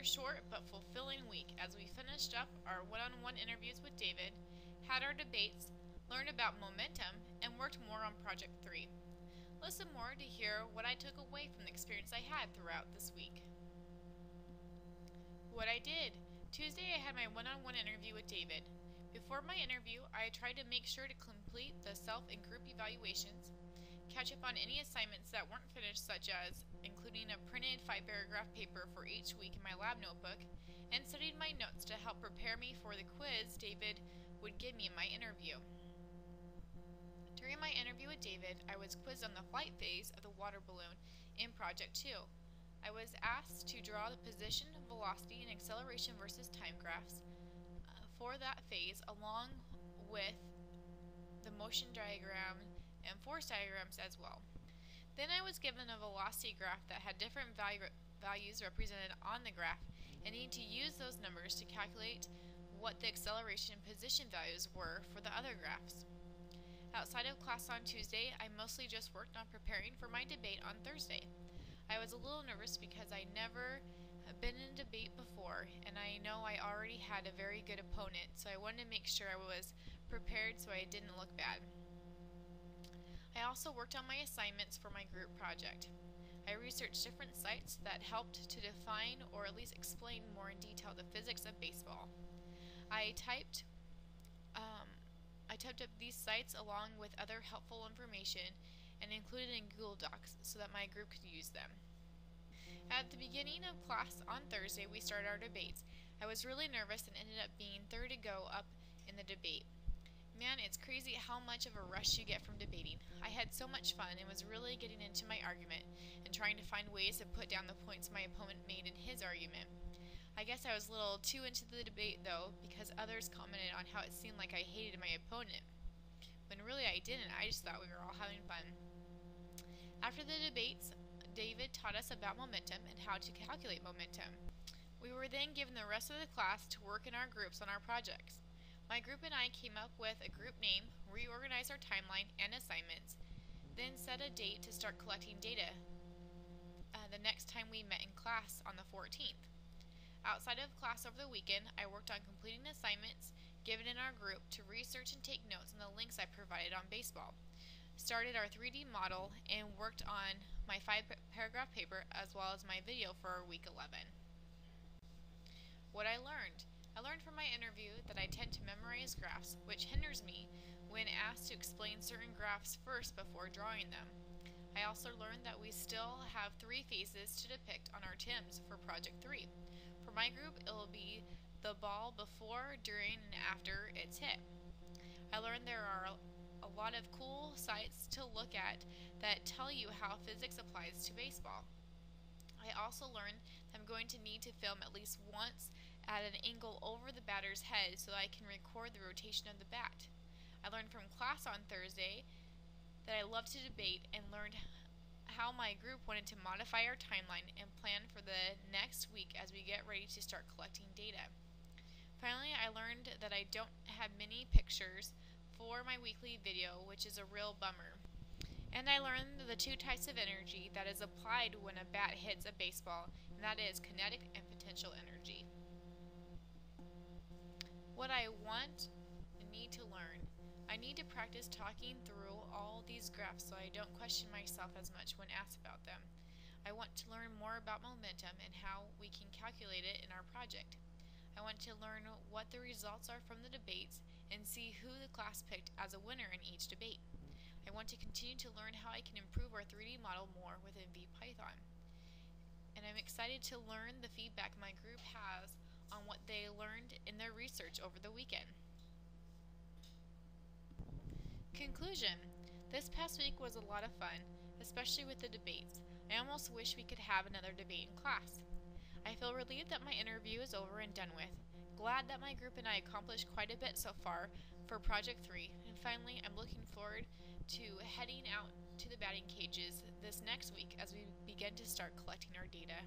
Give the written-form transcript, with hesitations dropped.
short but fulfilling week as we finished up our one-on-one interviews with David, had our debates, learned about momentum, and worked more on Project 3. Listen more to hear what I took away from the experience I had throughout this week. What I did. Tuesday I had my one-on-one interview with David. Before my interview, I tried to make sure to complete the self and group evaluations, catch up on any assignments that weren't finished, such as including a printed 5-paragraph paper for each week in my lab notebook, and studied my notes to help prepare me for the quiz David would give me in my interview. During my interview with David, I was quizzed on the flight phase of the water balloon in Project 2. I was asked to draw the position, velocity, and acceleration versus time graphs for that phase, along with the motion diagram and force diagrams as well. Then I was given a velocity graph that had different values represented on the graph, and needed to use those numbers to calculate what the acceleration and position values were for the other graphs. Outside of class on Tuesday, I mostly just worked on preparing for my debate on Thursday. I was a little nervous because I never been in a debate before, and I know I already had a very good opponent, so I wanted to make sure I was prepared so I didn't look bad. I also worked on my assignments for my group project. I researched different sites that helped to define or at least explain more in detail the physics of baseball. I typed up these sites along with other helpful information and included in Google Docs so that my group could use them. At the beginning of class on Thursday, we started our debates. I was really nervous and ended up being third to go up in the debate. Man, it's crazy how much of a rush you get from debating. I had so much fun and was really getting into my argument and trying to find ways to put down the points my opponent made in his argument. I guess I was a little too into the debate though, because others commented on how it seemed like I hated my opponent, when really I didn't. I just thought we were all having fun. After the debates, David taught us about momentum and how to calculate momentum. We were then given the rest of the class to work in our groups on our projects. My group and I came up with a group name, reorganized our timeline and assignments, then set a date to start collecting data the next time we met in class on the 14th. Outside of class over the weekend, I worked on completing assignments given in our group to research and take notes on the links I provided on baseball, started our 3D model, and worked on my 5-paragraph paper as well as my video for week 11. What I learned. I learned from my interview that I tend to memorize graphs, which hinders me when asked to explain certain graphs first before drawing them. I also learned that we still have 3 phases to depict on our TIMs for Project 3. For my group, it will be the ball before, during, and after it's hit. I learned there are a lot of cool sites to look at that tell you how physics applies to baseball. I also learned that I'm going to need to film at least once at an angle over the batter's head so that I can record the rotation of the bat. I learned from class on Thursday that I love to debate and learned how my group wanted to modify our timeline and plan for the next week as we get ready to start collecting data. Finally, I learned that I don't have many pictures for my weekly video, which is a real bummer. And I learned the 2 types of energy that is applied when a bat hits a baseball, and that is kinetic and potential energy. What I want and need to learn. I need to practice talking through all these graphs so I don't question myself as much when asked about them. I want to learn more about momentum and how we can calculate it in our project. I want to learn what the results are from the debates and see who the class picked as a winner in each debate. I want to continue to learn how I can improve our 3D model more within VPython. And I'm excited to learn the feedback my group has on what they learned in their research over the weekend. Conclusion. This past week was a lot of fun, especially with the debates. I almost wish we could have another debate in class. I feel relieved that my interview is over and done with. Glad that my group and I accomplished quite a bit so far for Project 3. And finally, I'm looking forward to heading out to the batting cages this next week as we begin to start collecting our data.